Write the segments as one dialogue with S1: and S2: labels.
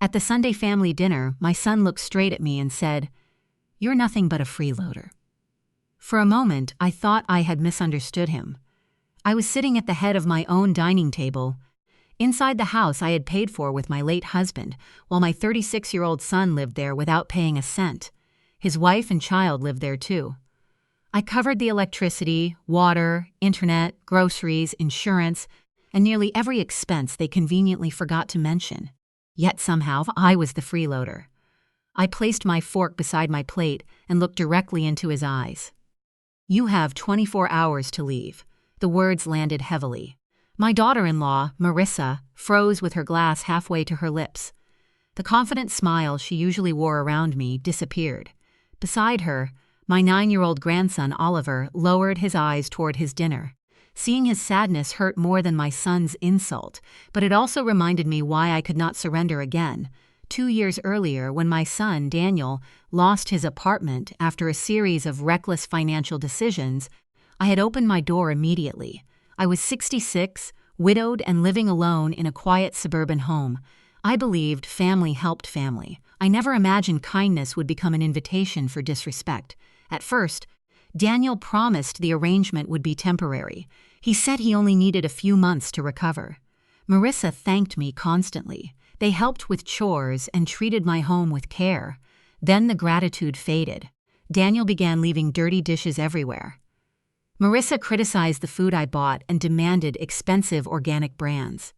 S1: At the Sunday family dinner, my son looked straight at me and said, "You're nothing but a freeloader." For a moment, I thought I had misunderstood him. I was sitting at the head of my own dining table, inside the house I had paid for with my late husband, while my 36-year-old son lived there without paying a cent. His wife and child lived there too. I covered the electricity, water, internet, groceries, insurance, and nearly every expense they conveniently forgot to mention. Yet somehow, I was the freeloader. I placed my fork beside my plate and looked directly into his eyes. "You have 24 hours to leave." The words landed heavily. My daughter-in-law, Marissa, froze with her glass halfway to her lips. The confident smile she usually wore around me disappeared. Beside her, my 9-year-old grandson, Oliver, lowered his eyes toward his dinner. Seeing his sadness hurt more than my son's insult, but it also reminded me why I could not surrender again. 2 years earlier, when my son, Daniel, lost his apartment after a series of reckless financial decisions, I had opened my door immediately. I was 66, widowed and living alone in a quiet suburban home. I believed family helped family. I never imagined kindness would become an invitation for disrespect. At first, Daniel promised the arrangement would be temporary. He said he only needed a few months to recover. Marissa thanked me constantly. They helped with chores and treated my home with care. Then the gratitude faded. Daniel began leaving dirty dishes everywhere. Marissa criticized the food I bought and demanded expensive organic brands.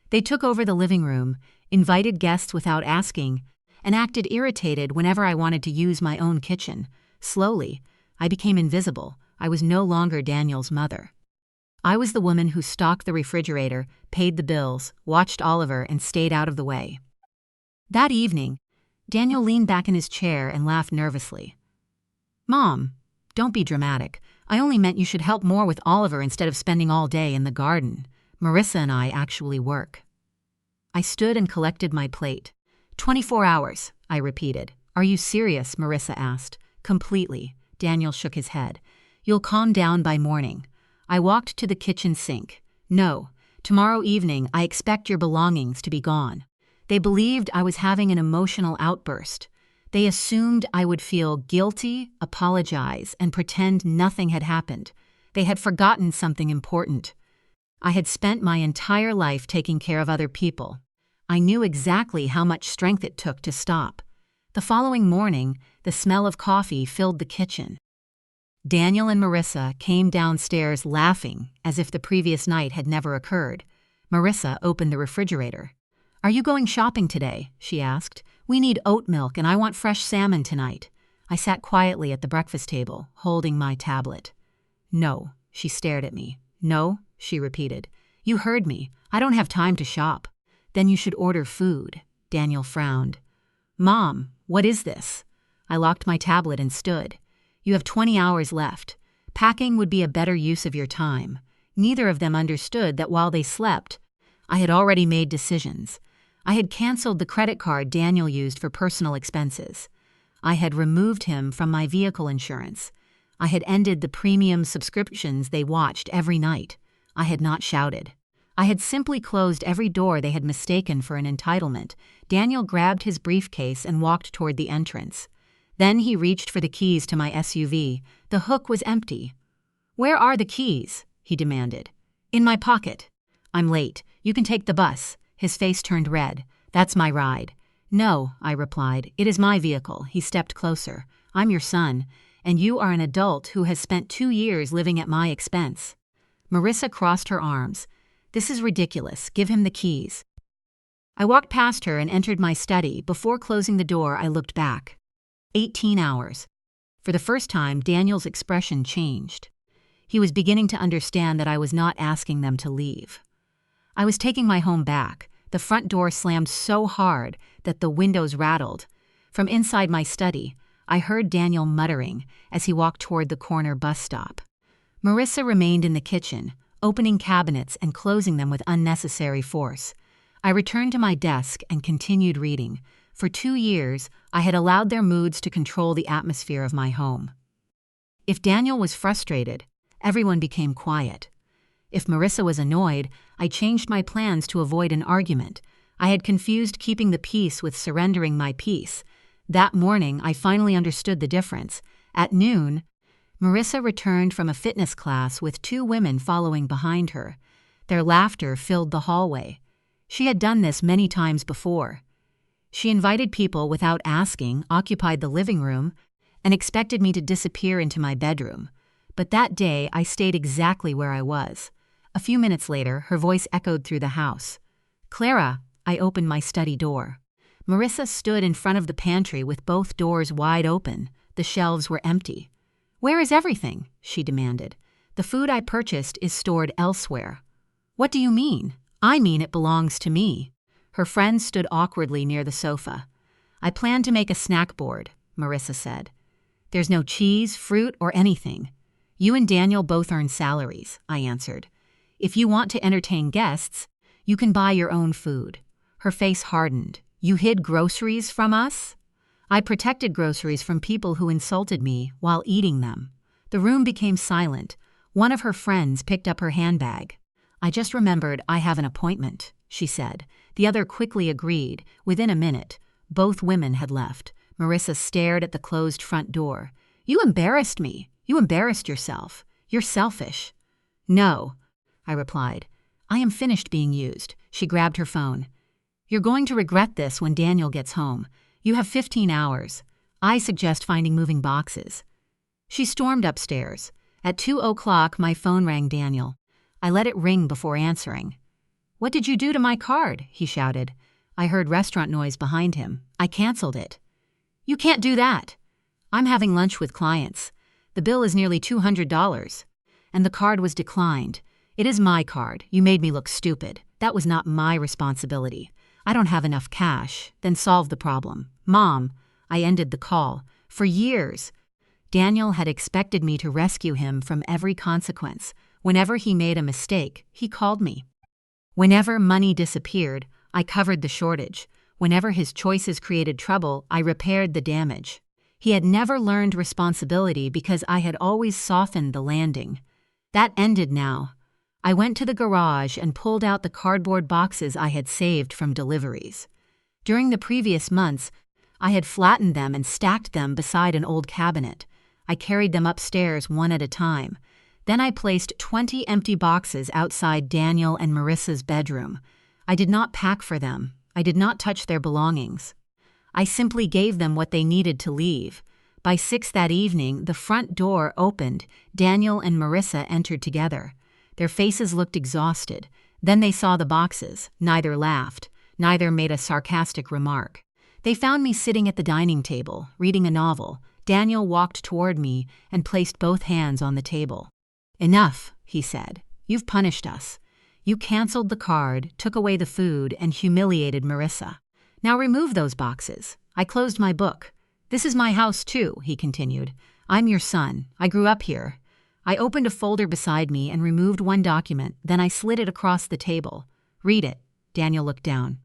S1: They took over the living room, invited guests without asking, and acted irritated whenever I wanted to use my own kitchen. Slowly, I became invisible. I was no longer Daniel's mother. I was the woman who stocked the refrigerator, paid the bills, watched Oliver, and stayed out of the way. That evening, Daniel leaned back in his chair and laughed nervously. "Mom, don't be dramatic. I only meant you should help more with Oliver instead of spending all day in the garden. Marissa and I actually work." I stood and collected my plate. 24 hours, I repeated. "Are you serious?" Marissa asked. "Completely." Daniel shook his head. "You'll calm down by morning." I walked to the kitchen sink. "No, tomorrow evening I expect your belongings to be gone." They believed I was having an emotional outburst. They assumed I would feel guilty, apologize, and pretend nothing had happened. They had forgotten something important. I had spent my entire life taking care of other people. I knew exactly how much strength it took to stop. The following morning, the smell of coffee filled the kitchen. Daniel and Marissa came downstairs laughing as if the previous night had never occurred. Marissa opened the refrigerator. "Are you going shopping today?" she asked. "We need oat milk and I want fresh salmon tonight." I sat quietly at the breakfast table, holding my tablet. "No," she stared at me. "No," she repeated. "You heard me. I don't have time to shop." "Then you should order food." Daniel frowned. "Mom, what is this?" I locked my tablet and stood. "You have 20 hours left. Packing would be a better use of your time." Neither of them understood that while they slept, I had already made decisions. I had canceled the credit card Daniel used for personal expenses. I had removed him from my vehicle insurance. I had ended the premium subscriptions they watched every night. I had not shouted. I had simply closed every door they had mistaken for an entitlement. Daniel grabbed his briefcase and walked toward the entrance. Then he reached for the keys to my SUV. The hook was empty. "Where are the keys?" he demanded. "In my pocket." "I'm late. You can take the bus." His face turned red. "That's my ride." "No," I replied. "It is my vehicle." He stepped closer. "I'm your son, and you are an adult who has spent 2 years living at my expense." Marissa crossed her arms. "This is ridiculous. Give him the keys." I walked past her and entered my study. Before closing the door, I looked back. 18 hours. For the first time, Daniel's expression changed. He was beginning to understand that I was not asking them to leave. I was taking my home back. The front door slammed so hard that the windows rattled. From inside my study, I heard Daniel muttering as he walked toward the corner bus stop. Marissa remained in the kitchen, opening cabinets and closing them with unnecessary force. I returned to my desk and continued reading. For 2 years, I had allowed their moods to control the atmosphere of my home. If Daniel was frustrated, everyone became quiet. If Marissa was annoyed, I changed my plans to avoid an argument. I had confused keeping the peace with surrendering my peace. That morning, I finally understood the difference. At noon, Marissa returned from a fitness class with 2 women following behind her. Their laughter filled the hallway. She had done this many times before. She invited people without asking, occupied the living room, and expected me to disappear into my bedroom. But that day, I stayed exactly where I was. A few minutes later, her voice echoed through the house. "Clara," I opened my study door. Marissa stood in front of the pantry with both doors wide open. The shelves were empty. "Where is everything?" she demanded. "The food I purchased is stored elsewhere." "What do you mean?" "I mean it belongs to me." Her friend stood awkwardly near the sofa. "I plan to make a snack board," Marissa said. "There's no cheese, fruit, or anything. You and Daniel both earn salaries," I answered. "If you want to entertain guests, you can buy your own food." Her face hardened. "You hid groceries from us?" "I protected groceries from people who insulted me while eating them." The room became silent. One of her friends picked up her handbag. "I just remembered I have an appointment," she said. The other quickly agreed. Within a minute, both women had left. Marissa stared at the closed front door. "You embarrassed me. You embarrassed yourself. You're selfish." "No," I replied. "I am finished being used." She grabbed her phone. "You're going to regret this when Daniel gets home. You have 15 hours. I suggest finding moving boxes." She stormed upstairs. At 2:00, my phone rang Daniel. I let it ring before answering. "What did you do to my card?" he shouted. I heard restaurant noise behind him. I canceled it. "You can't do that." "I'm having lunch with clients. The bill is nearly $200. And the card was declined. It is my card. You made me look stupid. That was not my responsibility. I don't have enough cash. Then solve the problem." "Mom," I ended the call. For years, Daniel had expected me to rescue him from every consequence. Whenever he made a mistake, he called me. Whenever money disappeared, I covered the shortage. Whenever his choices created trouble, I repaired the damage. He had never learned responsibility because I had always softened the landing. That ended now. I went to the garage and pulled out the cardboard boxes I had saved from deliveries. During the previous months, I had flattened them and stacked them beside an old cabinet. I carried them upstairs one at a time. Then I placed 20 empty boxes outside Daniel and Marissa's bedroom. I did not pack for them. I did not touch their belongings. I simply gave them what they needed to leave. By 6 that evening, the front door opened. Daniel and Marissa entered together. Their faces looked exhausted. Then they saw the boxes. Neither laughed. Neither made a sarcastic remark. They found me sitting at the dining table, reading a novel. Daniel walked toward me and placed both hands on the table. "Enough," he said. "You've punished us. You canceled the card, took away the food, and humiliated Marissa. Now remove those boxes." I closed my book. "This is my house too," he continued. "I'm your son. I grew up here." I opened a folder beside me and removed one document, then I slid it across the table. "Read it." Daniel looked down.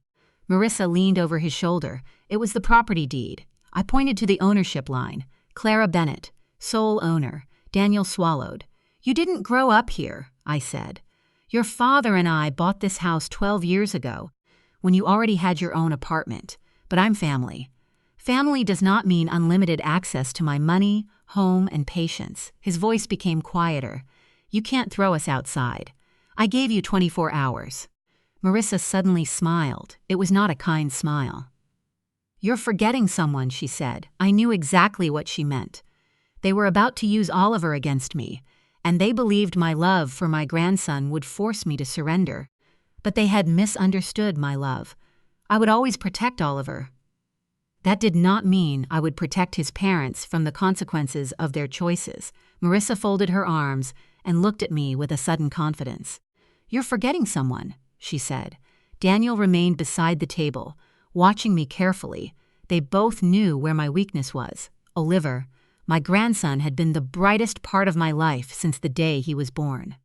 S1: Marissa leaned over his shoulder. It was the property deed. I pointed to the ownership line. "Clara Bennett, sole owner." Daniel swallowed. "You didn't grow up here," I said. "Your father and I bought this house 12 years ago, when you already had your own apartment. But I'm family. Family does not mean unlimited access to my money, home, and patience." His voice became quieter. "You can't throw us outside. I gave you 24 hours. Marissa suddenly smiled. It was not a kind smile. "You're forgetting someone," she said. I knew exactly what she meant. They were about to use Oliver against me, and they believed my love for my grandson would force me to surrender. But they had misunderstood my love. I would always protect Oliver. That did not mean I would protect his parents from the consequences of their choices. Marissa folded her arms and looked at me with a sudden confidence. "You're forgetting someone," she said. Daniel remained beside the table, watching me carefully. They both knew where my weakness was. Oliver, my grandson, had been the brightest part of my life since the day he was born.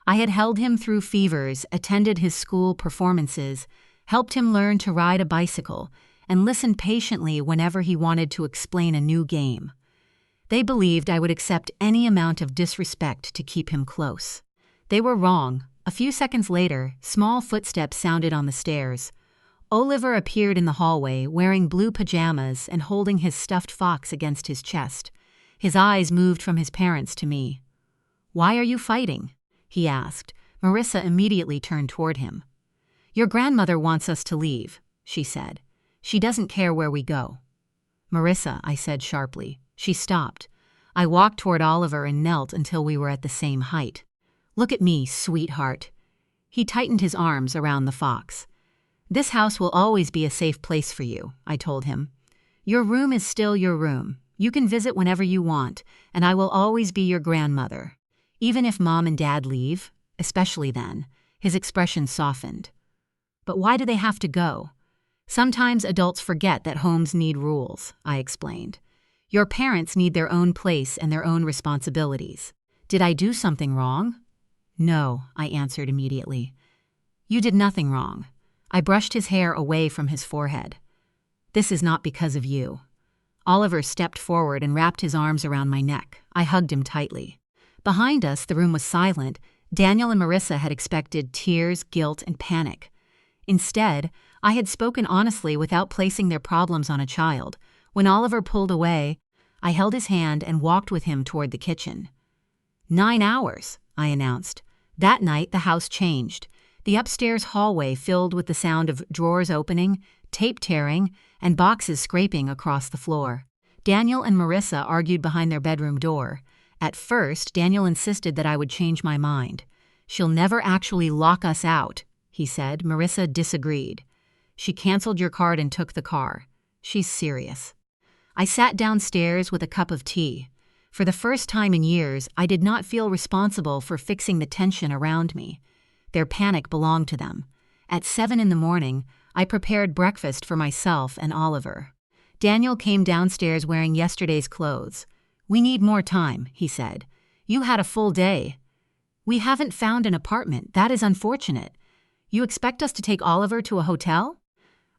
S1: I had held him through fevers, attended his school performances, helped him learn to ride a bicycle, and listened patiently whenever he wanted to explain a new game. They believed I would accept any amount of disrespect to keep him close. They were wrong. A few seconds later, small footsteps sounded on the stairs. Oliver appeared in the hallway wearing blue pajamas and holding his stuffed fox against his chest. His eyes moved from his parents to me. "Why are you fighting?" he asked. Marissa immediately turned toward him. "Your grandmother wants us to leave," she said. "She doesn't care where we go." "Marissa," I said sharply. She stopped. I walked toward Oliver and knelt until we were at the same height. "Look at me, sweetheart." He tightened his arms around the fox. "This house will always be a safe place for you," I told him. "Your room is still your room. You can visit whenever you want, and I will always be your grandmother. Even if Mom and Dad leave, especially then." His expression softened. "But why do they have to go?" "Sometimes adults forget that homes need rules," I explained. "Your parents need their own place and their own responsibilities." "Did I do something wrong?" "No," I answered immediately. "You did nothing wrong." I brushed his hair away from his forehead. "This is not because of you." Oliver stepped forward and wrapped his arms around my neck. I hugged him tightly. Behind us, the room was silent. Daniel and Marissa had expected tears, guilt, and panic. Instead, I had spoken honestly without placing their problems on a child. When Oliver pulled away, I held his hand and walked with him toward the kitchen. 9 hours, I announced. That night, the house changed. The upstairs hallway filled with the sound of drawers opening, tape tearing, and boxes scraping across the floor. Daniel and Marissa argued behind their bedroom door. At first, Daniel insisted that I would change my mind. "She'll never actually lock us out," he said. Marissa disagreed. "She canceled your card and took the car. She's serious." I sat downstairs with a cup of tea. For the first time in years, I did not feel responsible for fixing the tension around me. Their panic belonged to them. At 7 in the morning, I prepared breakfast for myself and Oliver. Daniel came downstairs wearing yesterday's clothes. "We need more time," he said. "You had a full day." "We haven't found an apartment. That is unfortunate. You expect us to take Oliver to a hotel?"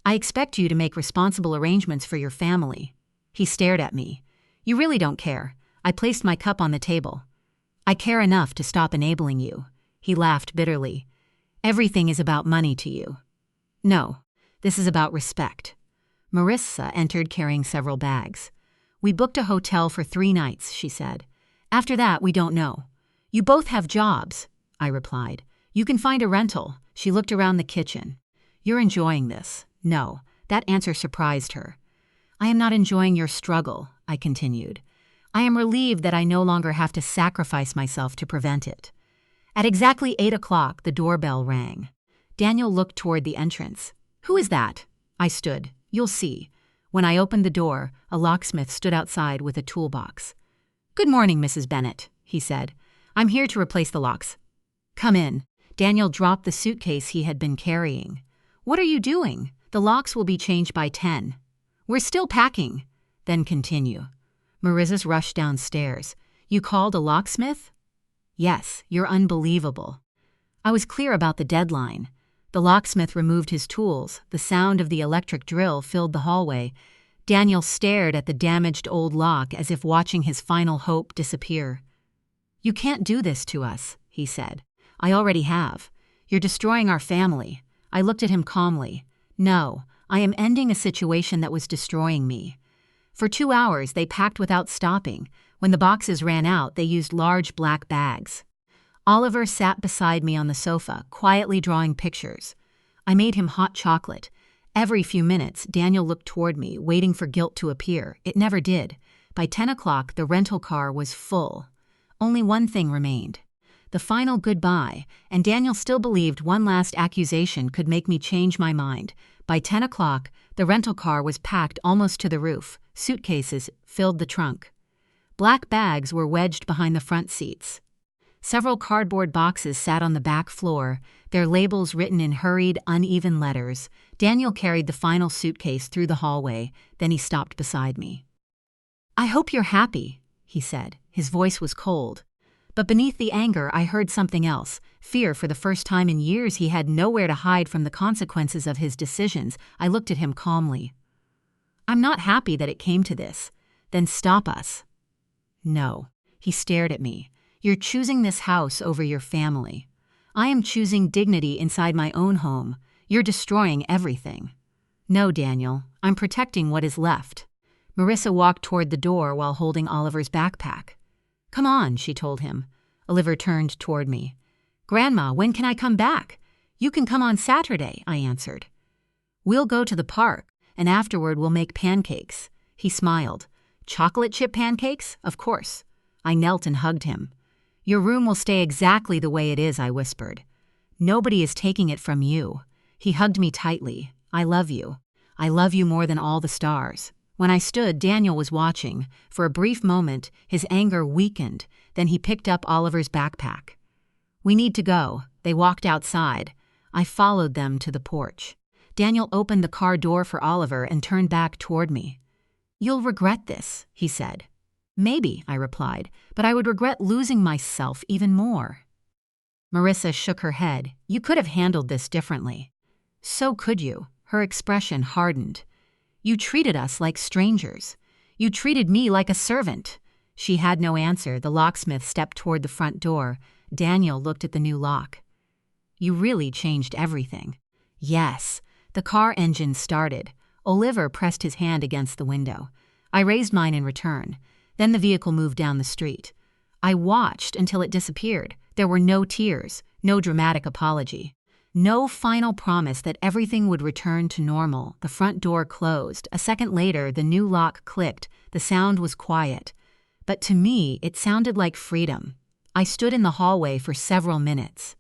S1: "I expect you to make responsible arrangements for your family." He stared at me. "You really don't care." I placed my cup on the table. "I care enough to stop enabling you." He laughed bitterly. "Everything is about money to you." "No, this is about respect." Marissa entered carrying several bags. "We booked a hotel for 3 nights, she said. "After that, we don't know." "You both have jobs," I replied. "You can find a rental." She looked around the kitchen. "You're enjoying this." "No." That answer surprised her. "I am not enjoying your struggle," I continued. "I am relieved that I no longer have to sacrifice myself to prevent it." At exactly 8 o'clock, the doorbell rang. Daniel looked toward the entrance. "Who is that?" I stood. "You'll see." When I opened the door, a locksmith stood outside with a toolbox. "Good morning, Mrs. Bennett," he said. "I'm here to replace the locks." "Come in." Daniel dropped the suitcase he had been carrying. "What are you doing?" "The locks will be changed by 10. "We're still packing." "Then continue." Marissa's rushed downstairs. "You called a locksmith?" "Yes, you're unbelievable." I was clear about the deadline. The locksmith removed his tools. The sound of the electric drill filled the hallway. Daniel stared at the damaged old lock as if watching his final hope disappear. "You can't do this to us," he said. "I already have. You're destroying our family." I looked at him calmly. "No, I am ending a situation that was destroying me." For 2 hours, they packed without stopping. When the boxes ran out, they used large black bags. Oliver sat beside me on the sofa, quietly drawing pictures. I made him hot chocolate. Every few minutes, Daniel looked toward me, waiting for guilt to appear. It never did. By 10 o'clock, the rental car was full. Only one thing remained. The final goodbye, and Daniel still believed one last accusation could make me change my mind. By 10 o'clock, the rental car was packed almost to the roof. Suitcases filled the trunk. Black bags were wedged behind the front seats. Several cardboard boxes sat on the back floor, their labels written in hurried, uneven letters. Daniel carried the final suitcase through the hallway, then he stopped beside me. "I hope you're happy," he said. His voice was cold. But beneath the anger, I heard something else. Fear. For the first time in years, he had nowhere to hide from the consequences of his decisions. I looked at him calmly. "I'm not happy that it came to this." "Then stop us." "No." He stared at me. "You're choosing this house over your family. I am choosing dignity inside my own home. You're destroying everything." No, Daniel, I'm protecting what is left. Marissa walked toward the door while holding Oliver's backpack. Come on, she told him. Oliver turned toward me. Grandma, when can I come back? You can come on Saturday, I answered. We'll go to the park, and afterward we'll make pancakes. He smiled. Chocolate chip pancakes? Of course. I knelt and hugged him. Your room will stay exactly the way it is, I whispered. Nobody is taking it from you. He hugged me tightly. I love you. I love you more than all the stars. When I stood, Daniel was watching. For a brief moment, his anger weakened. Then he picked up Oliver's backpack. We need to go. They walked outside. I followed them to the porch. Daniel opened the car door for Oliver and turned back toward me. You'll regret this, he said. Maybe, I replied, but I would regret losing myself even more. Marissa shook her head. You could have handled this differently. So could you. Her expression hardened. You treated us like strangers. You treated me like a servant. She had no answer. The locksmith stepped toward the front door. Daniel looked at the new lock. You really changed everything. Yes. The car engine started. Oliver pressed his hand against the window. I raised mine in return. Then the vehicle moved down the street. I watched until it disappeared. There were no tears, no dramatic apology. No final promise that everything would return to normal. The front door closed. A second later, the new lock clicked. The sound was quiet. But to me, it sounded like freedom. I stood in the hallway for several minutes.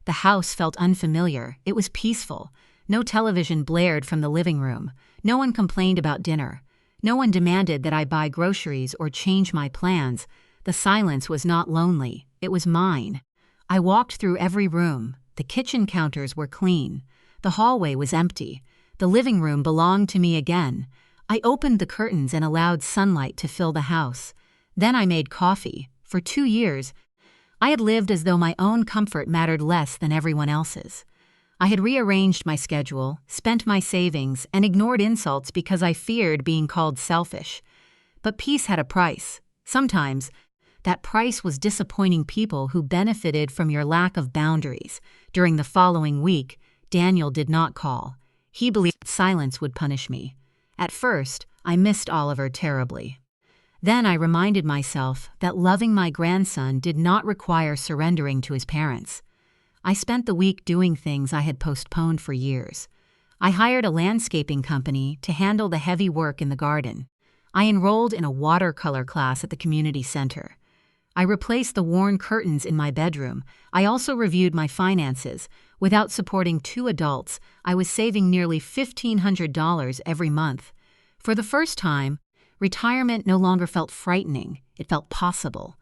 S1: The house felt unfamiliar. It was peaceful. No television blared from the living room. No one complained about dinner. No one demanded that I buy groceries or change my plans. The silence was not lonely. It was mine. I walked through every room. The kitchen counters were clean. The hallway was empty. The living room belonged to me again. I opened the curtains and allowed sunlight to fill the house. Then I made coffee. For 2 years, I had lived as though my own comfort mattered less than everyone else's. I had rearranged my schedule, spent my savings, and ignored insults because I feared being called selfish. But peace had a price. Sometimes, that price was disappointing people who benefited from your lack of boundaries. During the following week, Daniel did not call. He believed silence would punish me. At first, I missed Oliver terribly. Then I reminded myself that loving my grandson did not require surrendering to his parents. I spent the week doing things I had postponed for years. I hired a landscaping company to handle the heavy work in the garden. I enrolled in a watercolor class at the community center. I replaced the worn curtains in my bedroom. I also reviewed my finances. Without supporting 2 adults, I was saving nearly $1,500 every month. For the first time, retirement no longer felt frightening. It felt possible.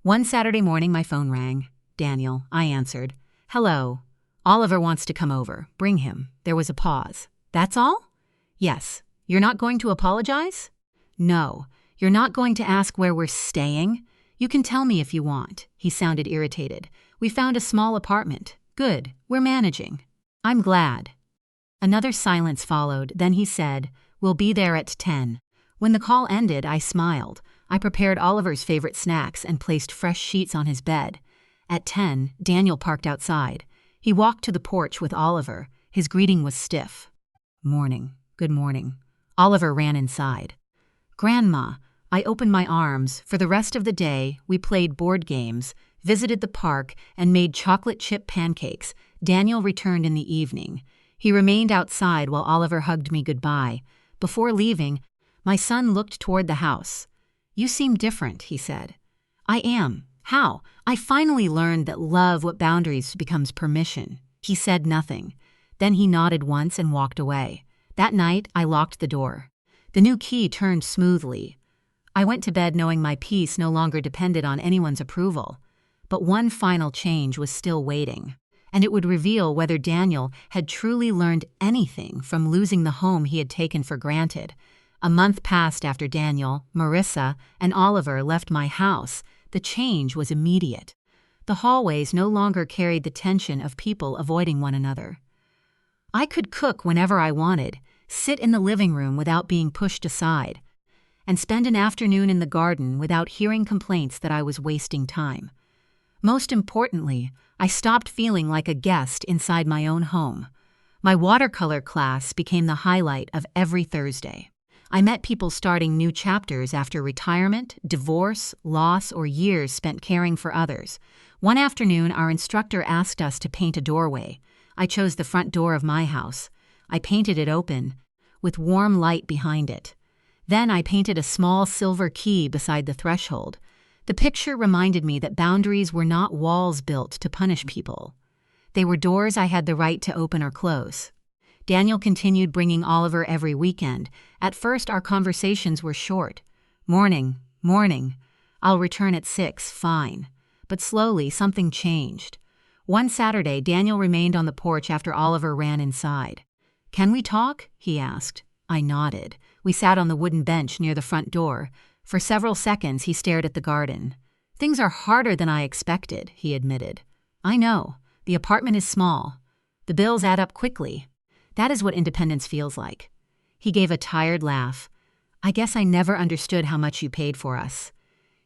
S1: One Saturday morning, my phone rang. Daniel, I answered. Hello. Oliver wants to come over. Bring him. There was a pause. That's all? Yes. You're not going to apologize? No. You're not going to ask where we're staying? You can tell me if you want. He sounded irritated. We found a small apartment. Good. We're managing. I'm glad. Another silence followed. Then he said, We'll be there at 10. When the call ended, I smiled. I prepared Oliver's favorite snacks and placed fresh sheets on his bed. At 10, Daniel parked outside. He walked to the porch with Oliver. His greeting was stiff. Morning. Good morning. Oliver ran inside. Grandma. I opened my arms. For the rest of the day, we played board games, visited the park, and made chocolate chip pancakes. Daniel returned in the evening. He remained outside while Oliver hugged me goodbye. Before leaving, my son looked toward the house. You seem different, he said. I am. How? I finally learned that love with boundaries becomes permission. He said nothing. Then he nodded once and walked away. That night, I locked the door. The new key turned smoothly. I went to bed knowing my peace no longer depended on anyone's approval. But one final change was still waiting, and it would reveal whether Daniel had truly learned anything from losing the home he had taken for granted. A month passed after Daniel, Marissa, and Oliver left my house. The change was immediate. The hallways no longer carried the tension of people avoiding one another. I could cook whenever I wanted, sit in the living room without being pushed aside, and spend an afternoon in the garden without hearing complaints that I was wasting time. Most importantly, I stopped feeling like a guest inside my own home. My watercolor class became the highlight of every Thursday. I met people starting new chapters after retirement, divorce, loss, or years spent caring for others. One afternoon, our instructor asked us to paint a doorway. I chose the front door of my house. I painted it open, with warm light behind it. Then I painted a small silver key beside the threshold. The picture reminded me that boundaries were not walls built to punish people. They were doors I had the right to open or close. Daniel continued bringing Oliver every weekend. At first, our conversations were short. Morning. I'll return at 6, fine. But slowly, something changed. One Saturday, Daniel remained on the porch after Oliver ran inside. "Can we talk?" he asked. I nodded. We sat on the wooden bench near the front door. For several seconds, he stared at the garden. "Things are harder than I expected," he admitted. "I know. The apartment is small. The bills add up quickly. That is what independence feels like." He gave a tired laugh. "I guess I never understood how much you paid for us.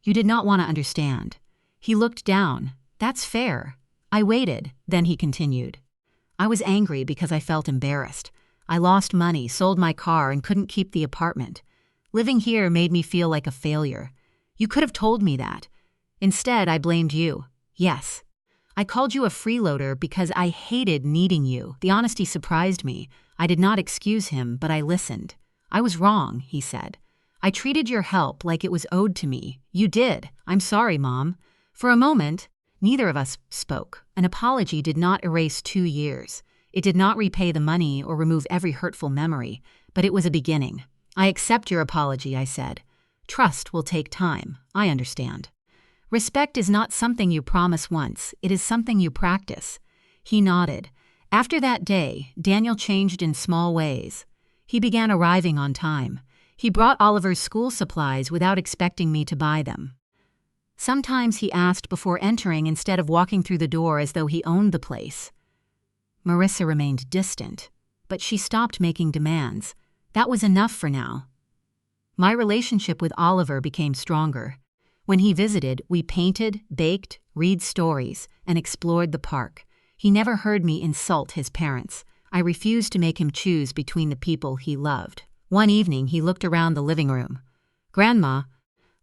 S1: You did not want to understand." He looked down. "That's fair." I waited, then he continued. "I was angry because I felt embarrassed. I lost money, sold my car, and couldn't keep the apartment. Living here made me feel like a failure. You could have told me that. Instead, I blamed you. Yes. I called you a freeloader because I hated needing you." The honesty surprised me. I did not excuse him, but I listened. "I was wrong," he said. "I treated your help like it was owed to me." "You did. I'm sorry, Mom." For a moment, neither of us spoke. An apology did not erase 2 years. It did not repay the money or remove every hurtful memory, but it was a beginning. "I accept your apology," I said. "Trust will take time. I understand." Respect is not something you promise once, it is something you practice. He nodded. After that day, Daniel changed in small ways. He began arriving on time. He brought Oliver's school supplies without expecting me to buy them. Sometimes he asked before entering instead of walking through the door as though he owned the place. Marissa remained distant, but she stopped making demands. That was enough for now. My relationship with Oliver became stronger. When he visited, we painted, baked, read stories, and explored the park. He never heard me insult his parents. I refused to make him choose between the people he loved. One evening, he looked around the living room. "Grandma,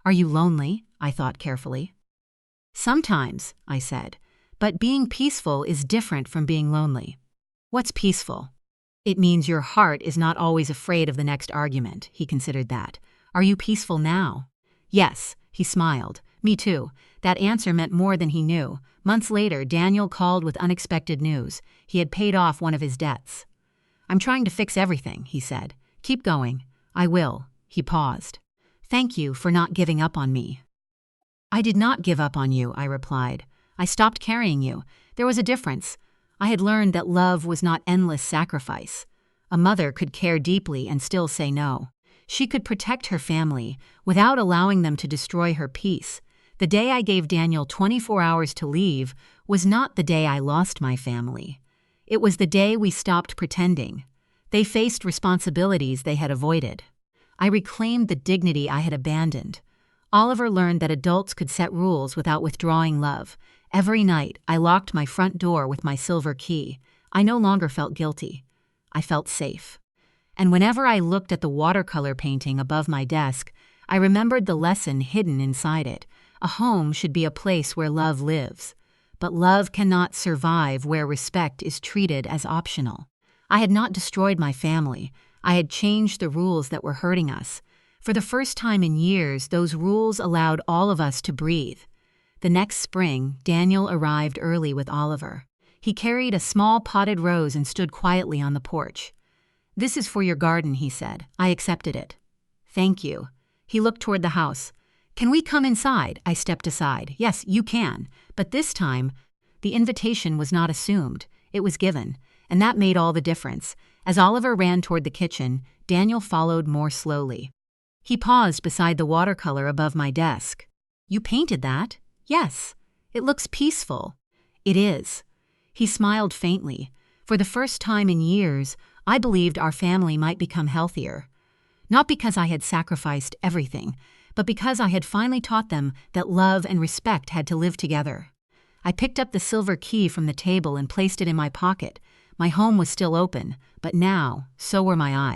S1: are you lonely?" I thought carefully. "Sometimes," I said, "but being peaceful is different from being lonely." "What's peaceful?" "It means your heart is not always afraid of the next argument." He considered that. "Are you peaceful now?" "Yes." He smiled. "Me too." That answer meant more than he knew. Months later, Daniel called with unexpected news. He had paid off one of his debts. "I'm trying to fix everything," he said. "Keep going." "I will." He paused. "Thank you for not giving up on me." "I did not give up on you," I replied. "I stopped carrying you. There was a difference. I had learned that love was not endless sacrifice. A mother could care deeply and still say no. She could protect her family without allowing them to destroy her peace. The day I gave Daniel 24 hours to leave was not the day I lost my family. It was the day we stopped pretending. They faced responsibilities they had avoided. I reclaimed the dignity I had abandoned. Oliver learned that adults could set rules without withdrawing love. Every night, I locked my front door with my silver key. I no longer felt guilty. I felt safe. And whenever I looked at the watercolor painting above my desk, I remembered the lesson hidden inside it. A home should be a place where love lives. But love cannot survive where respect is treated as optional. I had not destroyed my family. I had changed the rules that were hurting us. For the first time in years, those rules allowed all of us to breathe. The next spring, Daniel arrived early with Oliver. He carried a small potted rose and stood quietly on the porch. "This is for your garden," he said. I accepted it. "Thank you." He looked toward the house. "Can we come inside?" I stepped aside. "Yes, you can." But this time, the invitation was not assumed. It was given, and that made all the difference. As Oliver ran toward the kitchen, Daniel followed more slowly. He paused beside the watercolor above my desk. "You painted that?" "Yes." "It looks peaceful." "It is." He smiled faintly. For the first time in years, I believed our family might become healthier. Not because I had sacrificed everything, but because I had finally taught them that love and respect had to live together. I picked up the silver key from the table and placed it in my pocket. My home was still open, but now, so were my eyes.